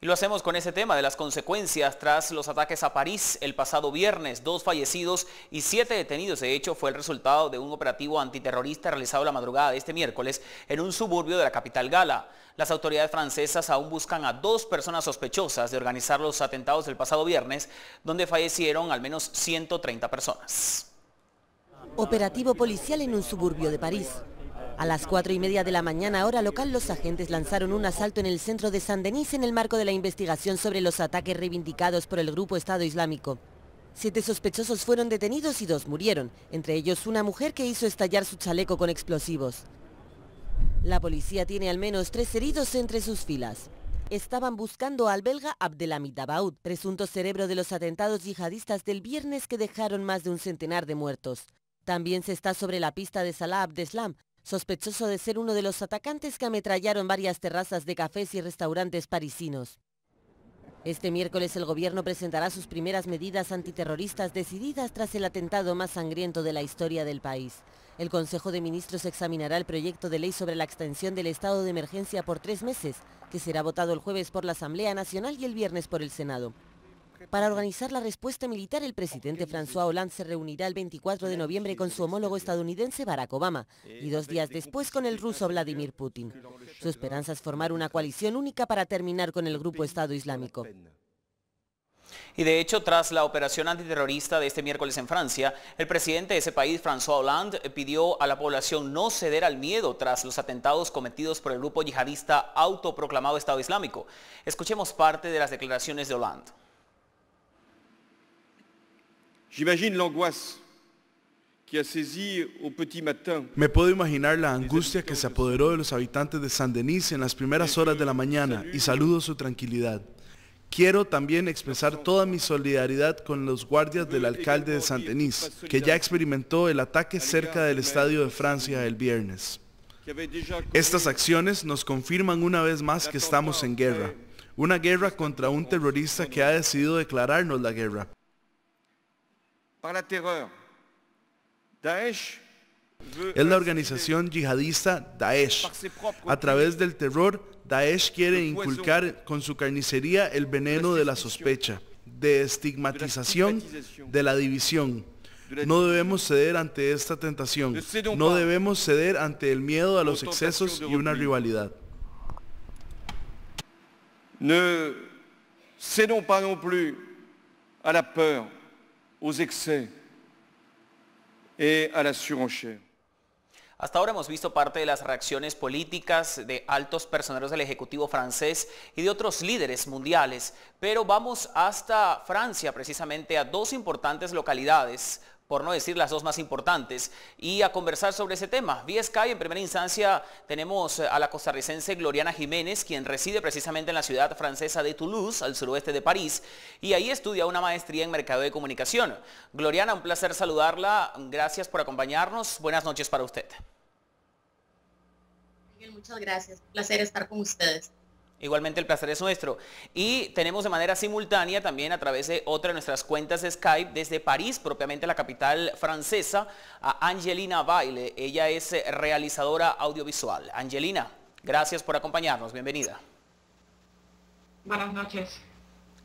Y lo hacemos con ese tema de las consecuencias tras los ataques a París el pasado viernes. 2 fallecidos y 7 detenidos. De hecho, fue el resultado de un operativo antiterrorista realizado la madrugada de este miércoles en un suburbio de la capital gala. Las autoridades francesas aún buscan a 2 personas sospechosas de organizar los atentados del pasado viernes, donde fallecieron al menos 130 personas. Operativo policial en un suburbio de París. A las 4:30 de la mañana, hora local, los agentes lanzaron un asalto en el centro de Saint-Denis en el marco de la investigación sobre los ataques reivindicados por el grupo Estado Islámico. 7 sospechosos fueron detenidos y 2 murieron, entre ellos una mujer que hizo estallar su chaleco con explosivos. La policía tiene al menos 3 heridos entre sus filas. Estaban buscando al belga Abdelhamid Dabaoud, presunto cerebro de los atentados yihadistas del viernes que dejaron más de un centenar de muertos. También se está sobre la pista de Salah Abdeslam, sospechoso de ser uno de los atacantes que ametrallaron varias terrazas de cafés y restaurantes parisinos. Este miércoles el gobierno presentará sus primeras medidas antiterroristas decididas tras el atentado más sangriento de la historia del país. El Consejo de Ministros examinará el proyecto de ley sobre la extensión del estado de emergencia por 3 meses, que será votado el jueves por la Asamblea Nacional y el viernes por el Senado. Para organizar la respuesta militar, el presidente François Hollande se reunirá el 24 de noviembre con su homólogo estadounidense Barack Obama y 2 días después con el ruso Vladimir Putin. Su esperanza es formar una coalición única para terminar con el grupo Estado Islámico. Y de hecho, tras la operación antiterrorista de este miércoles en Francia, el presidente de ese país, François Hollande, pidió a la población no ceder al miedo tras los atentados cometidos por el grupo yihadista autoproclamado Estado Islámico. Escuchemos parte de las declaraciones de Hollande. Me puedo imaginar la angustia que se apoderó de los habitantes de Saint-Denis en las primeras horas de la mañana y saludo su tranquilidad. Quiero también expresar toda mi solidaridad con los guardias del alcalde de Saint-Denis, que ya experimentó el ataque cerca del Estadio de Francia el viernes. Estas acciones nos confirman una vez más que estamos en guerra, una guerra contra un terrorista que ha decidido declararnos la guerra. Es la organización yihadista Daesh. A través del terror, Daesh quiere inculcar con su carnicería el veneno de la sospecha, de estigmatización, de la división. No debemos ceder ante esta tentación. No debemos ceder ante el miedo a los excesos y una rivalidad. Ne cédons pas non plus à la peur, aux excès et à la surenchère. Hasta ahora hemos visto parte de las reacciones políticas de altos personeros del Ejecutivo francés y de otros líderes mundiales, pero vamos hasta Francia, precisamente a 2 importantes localidades, por no decir las 2 más importantes, y a conversar sobre ese tema. Vía Skype, en primera instancia, tenemos a la costarricense Gloriana Jiménez, quien reside precisamente en la ciudad francesa de Toulouse, al suroeste de París, y ahí estudia una maestría en Mercado de Comunicación. Gloriana, un placer saludarla. Gracias por acompañarnos. Buenas noches para usted. Muchas gracias. Un placer estar con ustedes. Igualmente el placer es nuestro. Y tenemos de manera simultánea también a través de otra de nuestras cuentas de Skype desde París, propiamente la capital francesa, a Angelina Baile. Ella es realizadora audiovisual. Angelina, gracias por acompañarnos. Bienvenida. Buenas noches.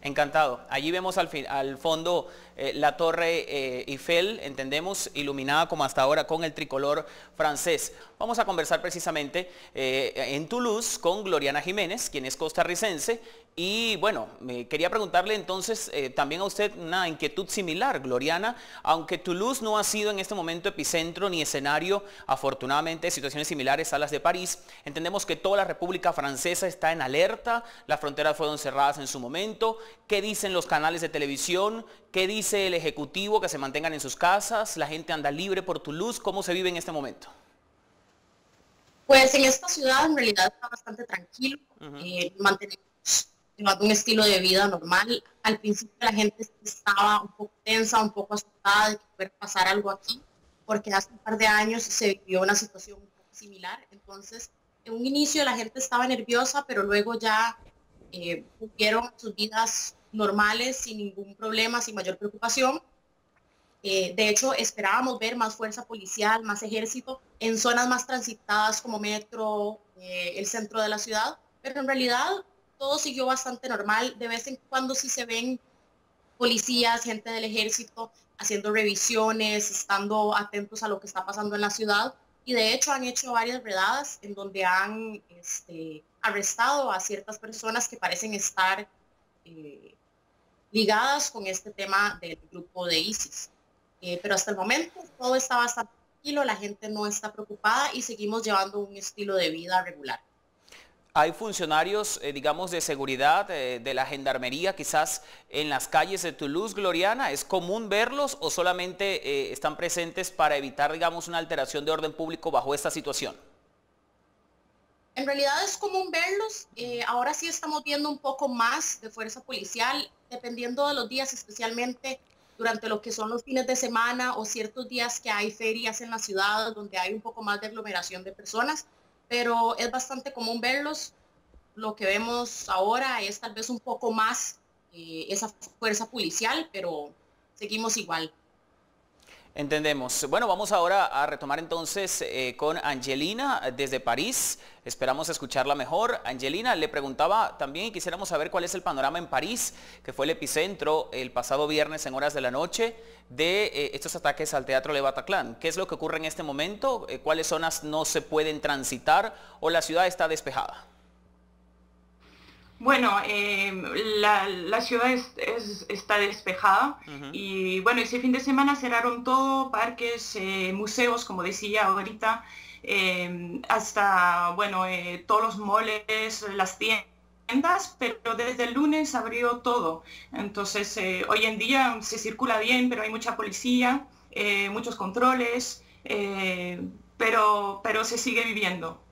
Encantado. Allí vemos al fondo la torre Eiffel, entendemos, iluminada como hasta ahora con el tricolor francés. Vamos a conversar precisamente en Toulouse con Gloriana Jiménez, quien es costarricense. Y bueno, quería preguntarle entonces también a usted una inquietud similar, Gloriana. Aunque Toulouse no ha sido en este momento epicentro ni escenario, afortunadamente, de situaciones similares a las de París, entendemos que toda la República Francesa está en alerta, las fronteras fueron cerradas en su momento. ¿Qué dicen los canales de televisión? ¿Qué dice el Ejecutivo? Que se mantengan en sus casas, la gente anda libre por Toulouse. ¿Cómo se vive en este momento? Pues en esta ciudad en realidad está bastante tranquilo. Mantenemos un estilo de vida normal. Al principio la gente estaba un poco tensa, un poco asustada de que pudiera pasar algo aquí, porque hace un par de años se vivió una situación un poco similar. Entonces, en un inicio la gente estaba nerviosa, pero luego ya tuvieron sus vidas normales sin ningún problema, sin mayor preocupación. De hecho, esperábamos ver más fuerza policial, más ejército en zonas más transitadas como metro, el centro de la ciudad, pero en realidad todo siguió bastante normal. De vez en cuando sí se ven policías, gente del ejército haciendo revisiones, estando atentos a lo que está pasando en la ciudad. Y de hecho han hecho varias redadas en donde han arrestado a ciertas personas que parecen estar ligadas con este tema del grupo de ISIS. Pero hasta el momento todo está bastante tranquilo, la gente no está preocupada y seguimos llevando un estilo de vida regular. ¿Hay funcionarios, digamos, de seguridad de la gendarmería quizás en las calles de Toulouse, Gloriana? ¿Es común verlos o solamente están presentes para evitar, digamos, una alteración de orden público bajo esta situación? En realidad es común verlos. Ahora sí estamos viendo un poco más de fuerza policial, dependiendo de los días, especialmente durante lo que son los fines de semana o ciertos días que hay ferias en la ciudad donde hay un poco más de aglomeración de personas. Pero es bastante común verlos. Lo que vemos ahora es tal vez un poco más esa fuerza policial, pero seguimos igual. Entendemos. Bueno, vamos ahora a retomar entonces con Angelina desde París. Esperamos escucharla mejor. Angelina, le preguntaba también y quisiéramos saber cuál es el panorama en París, que fue el epicentro el pasado viernes en horas de la noche de estos ataques al Teatro Le Bataclan. ¿Qué es lo que ocurre en este momento? ¿Cuáles zonas no se pueden transitar o la ciudad está despejada? Bueno, la ciudad está despejada y bueno, ese fin de semana cerraron todo, parques, museos, como decía ahorita, hasta, bueno, todos los moles, las tiendas, pero desde el lunes abrió todo. Entonces, hoy en día se circula bien, pero hay mucha policía, muchos controles, pero se sigue viviendo.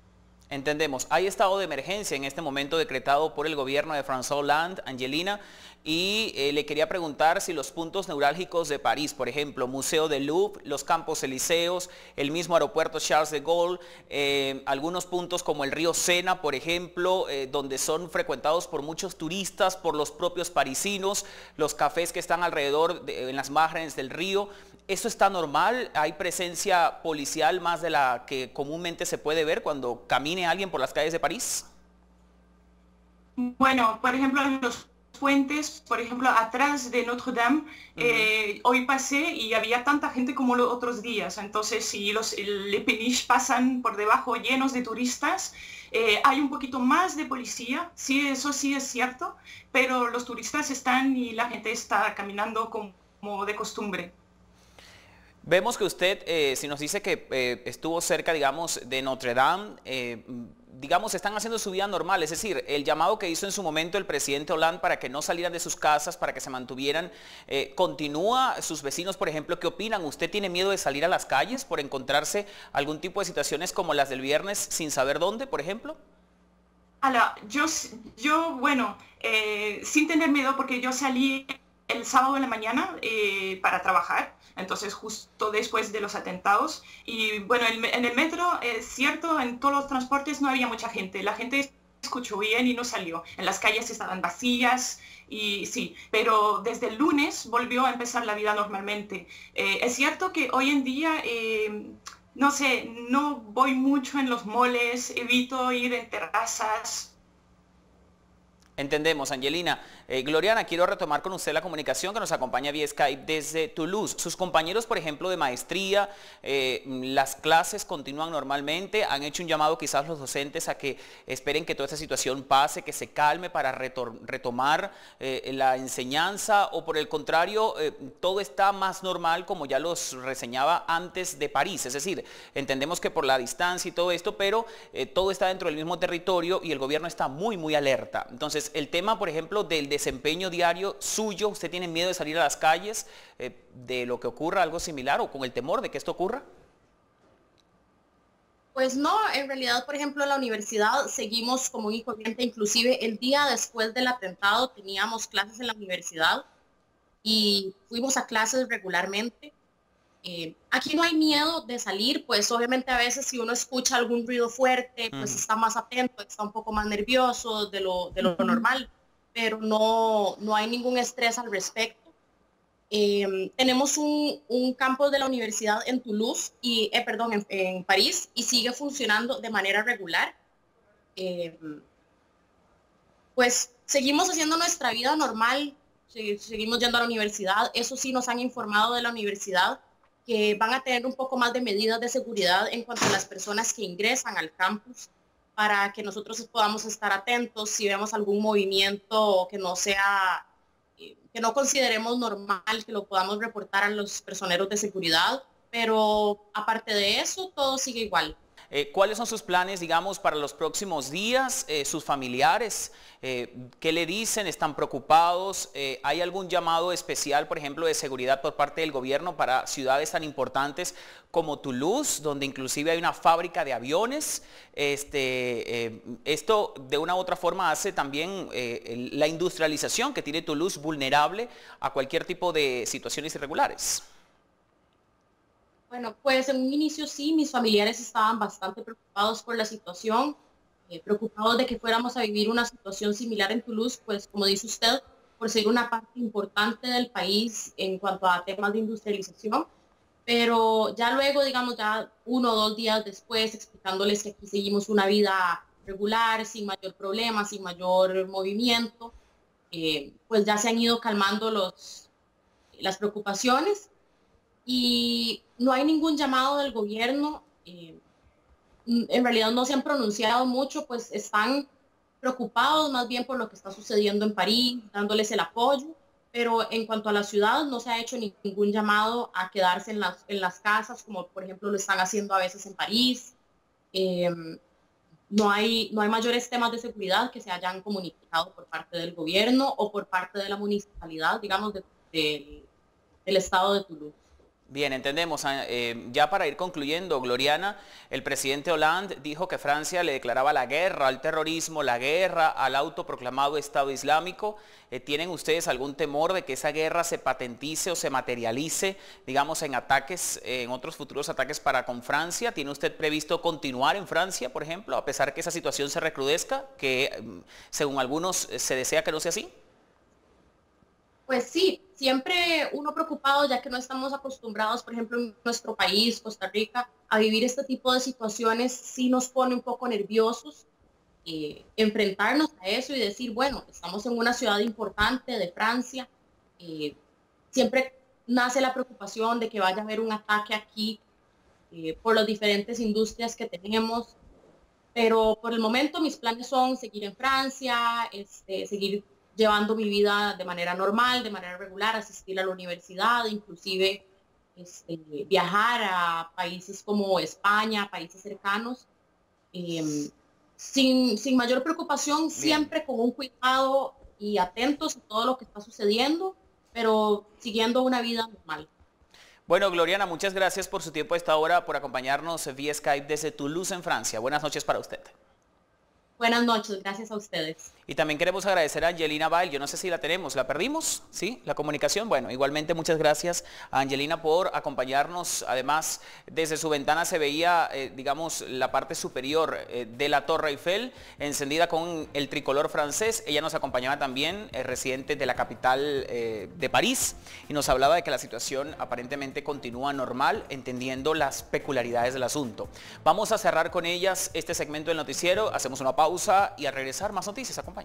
Entendemos. Hay estado de emergencia en este momento decretado por el gobierno de François Hollande, Angelina, y le quería preguntar si los puntos neurálgicos de París, por ejemplo, Museo del Louvre, los Campos Elíseos, el mismo aeropuerto Charles de Gaulle, algunos puntos como el río Sena, por ejemplo, donde son frecuentados por muchos turistas, por los propios parisinos, los cafés que están alrededor, en las márgenes del río. ¿Eso está normal? ¿Hay presencia policial más de la que comúnmente se puede ver cuando camine alguien por las calles de París? Bueno, por ejemplo, en los puentes, por ejemplo, atrás de Notre Dame, hoy pasé y había tanta gente como los otros días. Entonces, si los Le Péniche pasan por debajo llenos de turistas, hay un poquito más de policía, sí, eso sí es cierto, pero los turistas están y la gente está caminando como de costumbre. Vemos que usted, si nos dice que estuvo cerca, digamos, de Notre Dame, digamos, están haciendo su vida normal, es decir, el llamado que hizo en su momento el presidente Hollande para que no salieran de sus casas, para que se mantuvieran, ¿continúa? Sus vecinos, por ejemplo, ¿qué opinan? ¿Usted tiene miedo de salir a las calles por encontrarse algún tipo de situaciones como las del viernes sin saber dónde, por ejemplo? Yo bueno, sin tener miedo, porque yo salí el sábado en la mañana para trabajar, entonces justo después de los atentados, y bueno, en el metro es cierto, en todos los transportes no había mucha gente, la gente escuchó bien y no salió, en las calles estaban vacías y sí, pero desde el lunes volvió a empezar la vida normalmente. Es cierto que hoy en día no sé, no voy mucho en los moles, evito ir en terrazas. Entendemos, Angelina. Gloriana, quiero retomar con usted la comunicación que nos acompaña vía Skype desde Toulouse. Sus compañeros, por ejemplo, de maestría, las clases continúan normalmente. Han hecho un llamado quizás los docentes a que esperen que toda esta situación pase, que se calme para retomar la enseñanza, o por el contrario, todo está más normal como ya los reseñaba antes de París. Es decir, entendemos que por la distancia y todo esto, pero todo está dentro del mismo territorio y el gobierno está muy, muy alerta. Entonces, el tema, por ejemplo, del desempeño diario suyo, ¿usted tiene miedo de salir a las calles de lo que ocurra algo similar o con el temor de que esto ocurra? Pues no, en realidad, por ejemplo, en la universidad seguimos común y corriente, inclusive el día después del atentado teníamos clases en la universidad y fuimos a clases regularmente. Aquí no hay miedo de salir, pues obviamente a veces si uno escucha algún ruido fuerte, pues está más atento, está un poco más nervioso de lo normal, pero no hay ningún estrés al respecto. Tenemos un campus de la universidad en Toulouse, en París, y sigue funcionando de manera regular. Pues seguimos haciendo nuestra vida normal, seguimos yendo a la universidad. Eso sí, nos han informado de la universidad que van a tener un poco más de medidas de seguridad en cuanto a las personas que ingresan al campus, para que nosotros podamos estar atentos si vemos algún movimiento que no sea, que no consideremos normal, que lo podamos reportar a los personeros de seguridad. Pero aparte de eso, todo sigue igual. ¿Cuáles son sus planes, digamos, para los próximos días? ¿Sus familiares qué le dicen? ¿Están preocupados? ¿Hay algún llamado especial, por ejemplo, de seguridad por parte del gobierno para ciudades tan importantes como Toulouse, donde inclusive hay una fábrica de aviones? Esto de una u otra forma hace también la industrialización que tiene Toulouse vulnerable a cualquier tipo de situaciones irregulares. Bueno, pues en un inicio sí, mis familiares estaban bastante preocupados por la situación, preocupados de que fuéramos a vivir una situación similar en Toulouse, pues como dice usted, por ser una parte importante del país en cuanto a temas de industrialización. Pero ya luego, digamos, ya 1 o 2 días después, explicándoles que aquí seguimos una vida regular, sin mayor problema, sin mayor movimiento, pues ya se han ido calmando las preocupaciones. Y no hay ningún llamado del gobierno, en realidad no se han pronunciado mucho, pues están preocupados más bien por lo que está sucediendo en París, dándoles el apoyo, pero en cuanto a la ciudad no se ha hecho ningún llamado a quedarse en las casas, como por ejemplo lo están haciendo a veces en París. No hay mayores temas de seguridad que se hayan comunicado por parte del gobierno o por parte de la municipalidad, digamos, del estado de Toulouse. Bien, entendemos. Ya para ir concluyendo, Gloriana, el presidente Hollande dijo que Francia le declaraba la guerra al terrorismo, la guerra al autoproclamado Estado Islámico. ¿Tienen ustedes algún temor de que esa guerra se patentice o se materialice, digamos, en ataques, en otros futuros ataques con Francia? ¿Tiene usted previsto continuar en Francia, por ejemplo, a pesar que esa situación se recrudezca, que según algunos se desea que no sea así? Pues sí, siempre uno preocupado, ya que no estamos acostumbrados, por ejemplo, en nuestro país, Costa Rica, a vivir este tipo de situaciones. Sí nos pone un poco nerviosos enfrentarnos a eso y decir, bueno, estamos en una ciudad importante de Francia, siempre nace la preocupación de que vaya a haber un ataque aquí por las diferentes industrias que tenemos, pero por el momento mis planes son seguir en Francia, seguir llevando mi vida de manera normal, de manera regular, asistir a la universidad, inclusive viajar a países como España, países cercanos, sin mayor preocupación, siempre con un cuidado y atentos a todo lo que está sucediendo, pero siguiendo una vida normal. Bueno, Gloriana, muchas gracias por su tiempo a esta hora, por acompañarnos vía Skype desde Toulouse, en Francia. Buenas noches para usted. Buenas noches, gracias a ustedes. Y también queremos agradecer a Angelina Bail, yo no sé si la tenemos, ¿la perdimos? ¿Sí? ¿La comunicación? Bueno, igualmente muchas gracias a Angelina por acompañarnos. Además, desde su ventana se veía, digamos, la parte superior de la Torre Eiffel, encendida con el tricolor francés. Ella nos acompañaba también, residente de la capital de París, y nos hablaba de que la situación aparentemente continúa normal, entendiendo las peculiaridades del asunto. Vamos a cerrar con ellas este segmento del noticiero, hacemos una pausa y al regresar más noticias, acompáñanos.